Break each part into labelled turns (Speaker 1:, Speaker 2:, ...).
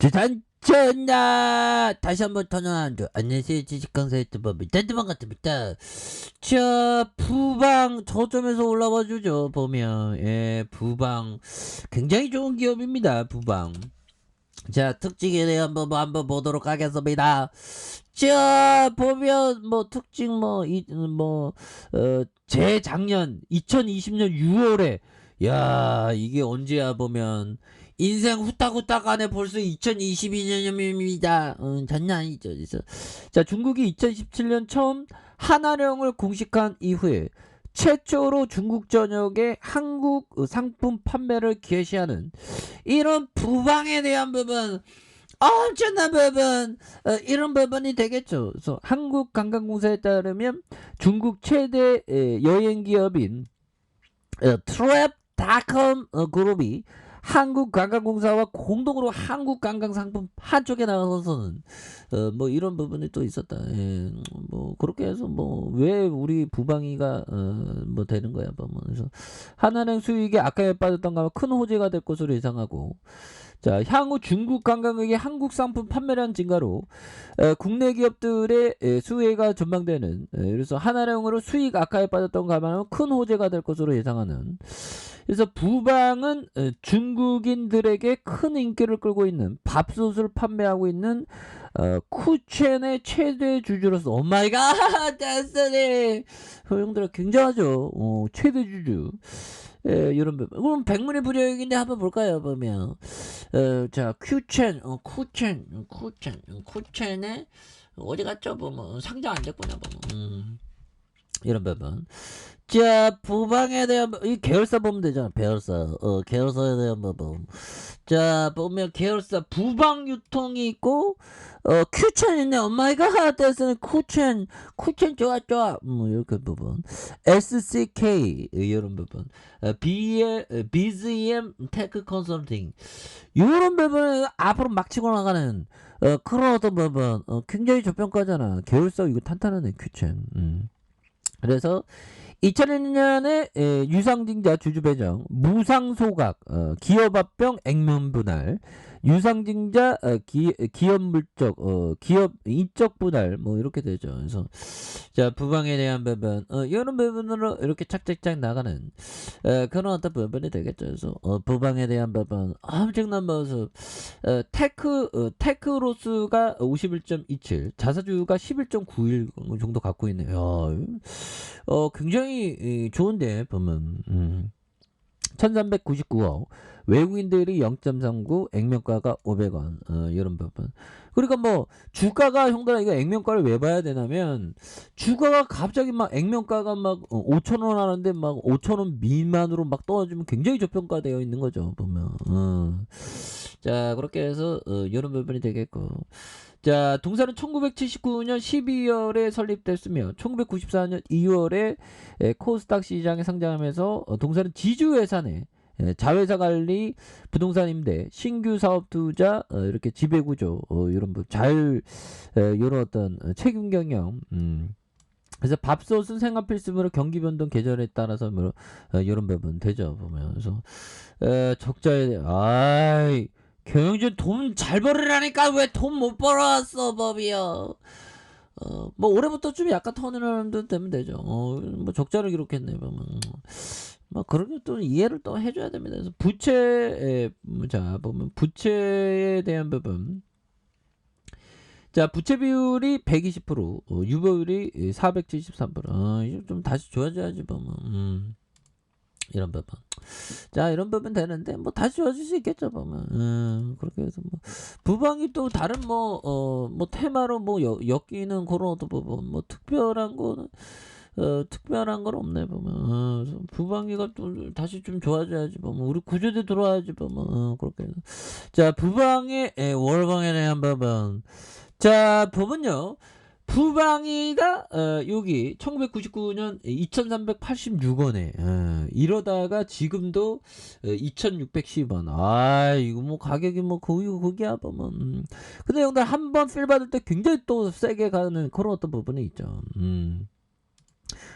Speaker 1: 주산전나 다시 한번 터널한다. 안녕하세요, 지식강사 유튜버입니다. 댄드만 같습니다. 자, 부방 저점에서 올라와 주죠. 보면 부방 굉장히 좋은 기업입니다. 부방. 자, 특징에 대해 한번 보도록 하겠습니다. 자, 보면 뭐 특징 재작년 2020년 6월에 야, 이게 언제야 보면 인생 후딱후딱 안에 벌써 2022년입니다. 장난 아니죠. 그래서 자, 중국이 2017년 처음 한화령을 공식한 이후에 최초로 중국 전역에 한국 상품 판매를 개시하는 이런 부방에 대한 부분, 엄청난 부분, 이런 부분이 되겠죠. 그래서 한국관광공사에 따르면 중국 최대 여행 기업인 트랩닷컴 그룹이 한국관광공사와 공동으로 한국관광상품 한쪽에 나가서는 뭐 이런 부분이 또 있었다. 뭐 그렇게 해서 뭐 왜 우리 부방위가 뭐 되는 거야 뭐. 그래서 한화은행 수익이 악화에 빠졌던가 하면 큰 호재가 될 것으로 예상하고, 자, 향후 중국 관광객의 한국 상품 판매량 증가로 국내 기업들의 수혜가 전망되는, 그래서 한화령으로 수익 악화에 빠졌던 가면 큰 호재가 될 것으로 예상하는. 그래서 부방은 중국인들에게 큰 인기를 끌고 있는 밥솥을 판매하고 있는 쿠첸의 최대 주주로서, 오마이갓 데스니 형들아 굉장하죠. 최대 주주. 이런 부분. 그럼 백문의 불여일인데 한번 볼까요? 보면 자, 쿠첸의 어디 갔죠? 보면 상장 안 됐구나 보면. 이런 부분. 자, 부방에 대한 이 계열사 보면 되잖아. 계열사에 대한 부분. 자, 보면 계열사 부방 유통이 있고 큐첸 있네. 오마이갓 데스는 쿠첸 좋아 뭐 이렇게 부분. SCK 이런 부분. BZM 테크 컨설팅 이런 부분을 앞으로 막 치고 나가는 그런 어떤 부분. 굉장히 저평가잖아. 계열사 이거 탄탄하네 큐첸. 그래서 2001년에 유상증자 주주 배정, 무상소각, 기업합병 액면 분할, 유상증자 기업 물적, 기업 인적 분할 뭐 이렇게 되죠. 그래서 자, 부방에 대한 부분, 이런 부분으로 이렇게 착착착 나가는 그런 어떤 부분이 되겠죠. 그래서 부방에 대한 부분 엄청난 모습. 테크로스가 51.27, 자사주가 11.91 정도 갖고 있네요. 굉장히 좋은데 보면 1399억, 외국인들이 0.39, 액면가가 500원, 이런 부분. 그러니까 뭐 주가가 형들아 이거 액면가를 왜 봐야 되냐면, 주가가 갑자기 막 액면가가 막 5천원 하는데 막 5천원 미만으로 막 떨어지면 굉장히 저평가되어 있는 거죠 보면. 자, 그렇게 해서 이런 부분이 되겠고, 자, 동사는 1979년 12월에 설립됐으며 1994년 2월에 코스닥 시장에 상장하면서 동사는 지주회사 내 자회사 관리, 부동산 임대, 신규 사업 투자, 이렇게 지배구조, 이런 이런 어떤 책임 경영, 그래서 밥솥은 생활 필수로 경기 변동 계절에 따라서 뭐 이런 부분 되죠 보면. 그래서 적자에 경영진 돈 잘 벌으라니까 왜 돈 못 벌어왔어 법이요. 뭐 올해부터 좀 약간 턴어라운드 되면 되죠. 뭐 적자를 기록했네 보면. 뭐 그런 또 이해를 또 해줘야 됩니다. 그래서 자, 보면 부채에 대한 부분. 자, 부채 비율이 120%, 유보율이 473%. 이거 좀 다시 좋아져야지 보면. 이런 부분. 자, 이런 부분 되는데 뭐 다시 좋아질 수 있겠죠 보면. 그렇게 해서 뭐 부방이 또 다른 뭐 테마로 뭐 엮이는 그런 어떤 부분, 뭐 특별한 거는 특별한 건 없네 보면. 그래서 부방위가 또 다시 좀 좋아져야지 보면, 우리 구조대 들어와야지 보면. 그렇게 해서 자, 부방의 월방에 대한 부분. 자, 보면요, 부방위가 여기 1999년 2386원에 이러다가 지금도 2610원. 이거 뭐 가격이 뭐 거기야 보면. 근데 형들 한번 필 받을 때 굉장히 또 세게 가는 그런 어떤 부분이 있죠.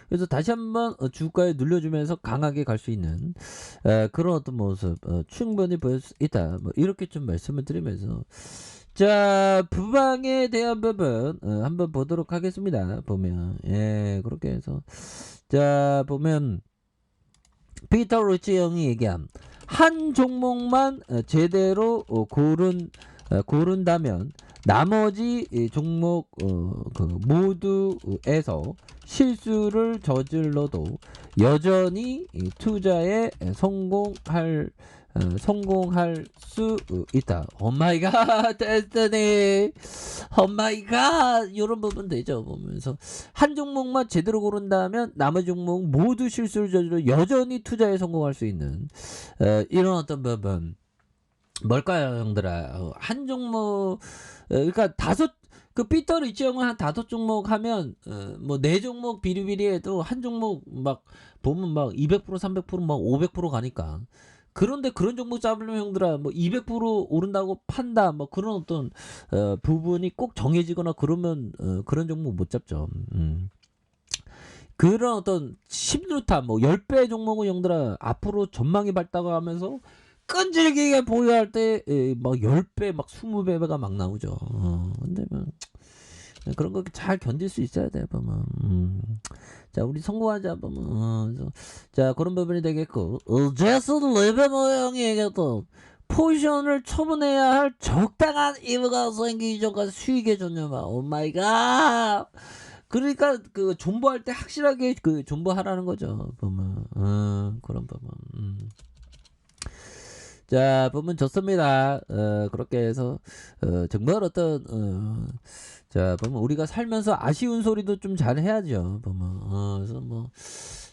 Speaker 1: 그래서 다시 한번 주가에 눌려주면서 강하게 갈 수 있는 그런 어떤 모습 충분히 보일 수 있다. 뭐 이렇게 좀 말씀을 드리면서 자 부방에 대한 부분 한번 보도록 하겠습니다. 보면 그렇게 해서 자 보면 피터 루치 형이 얘기한 한 종목만 제대로 고른다면 나머지 종목 그 모두에서 실수를 저질러도 여전히 투자에 성공할 수 있다. 오마이갓 데스티니 오마이갓 이런 부분 되죠. 보면서 한 종목만 제대로 고른다면 나머지 종목 모두 실수를 저질러 여전히 투자에 성공할 수 있는 이런 어떤 부분 뭘까요 형들아. 한 종목 그러니까 그 피터 리치 형은 한 5종목 하면 뭐 4종목 비리비리해도 한 종목 막 보면 막 200% 300%막 500% 가니까. 그런데 그런 종목 잡으려면 형들아 뭐 200% 오른다고 판다 뭐 그런 어떤 부분이 꼭 정해지거나 그러면 그런 종목 못 잡죠. 그런 어떤 10루타 뭐 10배 종목은 형들아 앞으로 전망이 밝다고 하면서 끈질기게 보유할 때 막 10배 막 20배가 막 나오죠. 근데 뭐 그런 거 잘 견딜 수 있어야 돼 보면. 자 우리 성공하자 보면 자 그런 부분이 되겠고 제슨 리베모 형이 얘기했던 포지션을 처분해야 할 적당한 이유가 생기기 전까지 수익의 전념아. 오마이갓. 그러니까 그 존버할 때 확실하게 그 존버하라는 거죠 보면. 그런 부분. 자 보면 좋습니다. 그렇게 해서 정말 어떤 자 보면 우리가 살면서 아쉬운 소리도 좀 잘 해야죠 보면. 그래서 뭐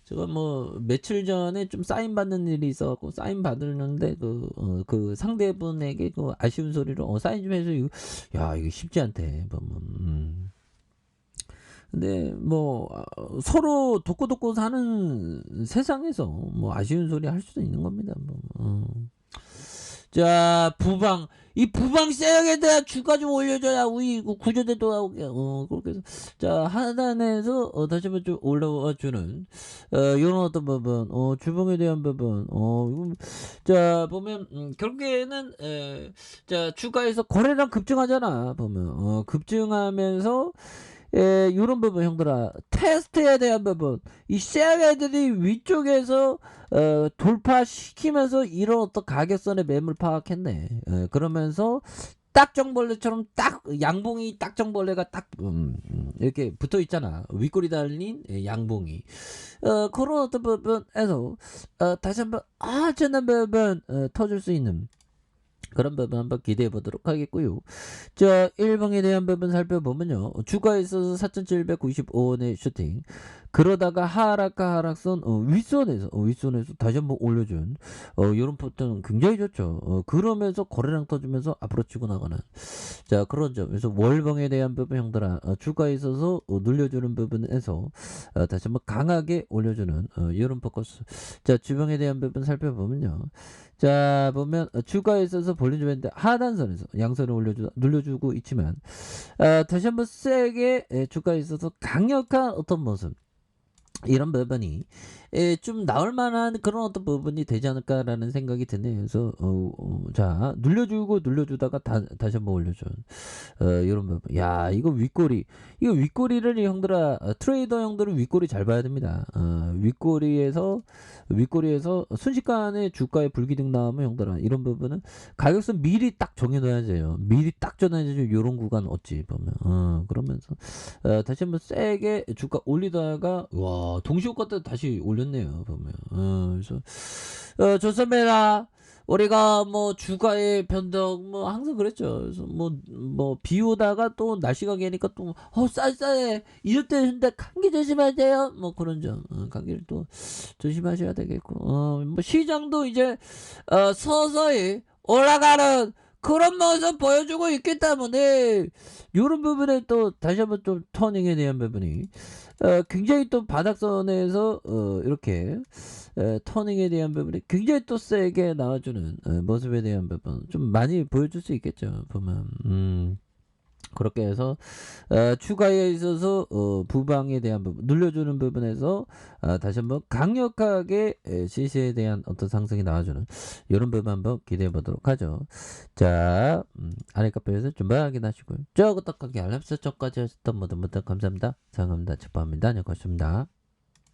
Speaker 1: 제가 뭐 며칠 전에 좀 사인 받는 일이 있어갖고 사인 받으는데 그 상대분에게 그 아쉬운 소리로 사인 좀 해줘 이거 야 이거 쉽지 않대 보면. 근데 뭐 서로 돕고 사는 세상에서 뭐 아쉬운 소리 할 수도 있는 겁니다 뭐. 자 부방 이 부방 세력에 대한 주가 좀 올려줘야 우리 구조대도 나오게 그렇게 해서 자 하단에서 다시 한번 좀 올라와 주는 이런 어떤 부분 주봉에 대한 부분 자 보면 결국에는 자 주가에서 거래량 급증하잖아 보면 급증하면서 요런 부분 형들아 테스트에 대한 부분 이 셀러들이 위쪽에서 돌파시키면서 이런 어떤 가격선의 매물 파악했네. 그러면서 딱정벌레처럼 딱 양봉이 딱정벌레가 딱 이렇게 붙어 있잖아. 윗꼬리 달린 양봉이. 그런 어떤 부분에서 다시 한번 아전한 부분 터질 수 있는 그런 부분 한번 기대해 보도록 하겠고요. 자, 1봉에 대한 부분 살펴보면요. 주가에 있어서 4,795원의 슈팅. 그러다가 하락선 윗선에서 다시 한번 올려준 이런 포트는 굉장히 좋죠. 그러면서 거래량 터지면서 앞으로 치고 나가는 자 그런 점. 그래서 월봉에 대한 부분 형들아 주가에 있어서 눌려주는 부분에서 다시 한번 강하게 올려주는 이런 포커스. 자 주봉에 대한 부분 살펴보면요. 자 보면 주가에 있어서 볼륨 좀 했는데 하단선에서 양선을 눌려주고 있지만 다시 한번 세게 주가에 있어서 강력한 어떤 모습 이런 부분이 좀 나올 만한 그런 어떤 부분이 되지 않을까라는 생각이 드네요. 그래서 자 눌려주다가 다시 한번 올려준 이런 부분. 야 이거 윗꼬리를 형들아 트레이더 형들은 윗꼬리 잘 봐야 됩니다. 윗꼬리에서 순식간에 주가에 불기둥 나오면 형들아 이런 부분은 가격선 미리 딱 정해놔야 돼요. 미리 딱 정해야죠. 이런 구간 어찌 보면 그러면서 다시 한번 세게 주가 올리다가 와 동시효과 때 다시 올렸네요 보면. 그래서 좋습니다. 우리가 뭐 주가의 변동 뭐 항상 그랬죠. 그래서 뭐 비 오다가 또 날씨가 개니까 또 쌀쌀해 이럴 때 근데 감기 조심해야 돼요. 뭐 그런 점 감기를 또 조심하셔야 되겠고 뭐 시장도 이제 서서히 올라가는 그런 모습 보여주고 있기 때문에 이런 부분에 또 다시 한번 좀 터닝에 대한 부분이 굉장히 또 바닥선에서 이렇게 터닝에 대한 부분이 굉장히 또 세게 나와주는 모습에 대한 부분 좀 많이 보여줄 수 있겠죠 보면. 그렇게 해서 추가에 있어서 부방에 대한 부분 눌려주는 부분에서 다시 한번 강력하게 시세에 대한 어떤 상승이 나와주는 이런 부분 한번 기대해 보도록 하죠. 자, 아래 카페에서 준비 확인하시고요. 저거 떡하기 알람 설정까지 하셨던 모든 분들 감사합니다. 사랑합니다. 축복합니다. 안녕히 가십니다.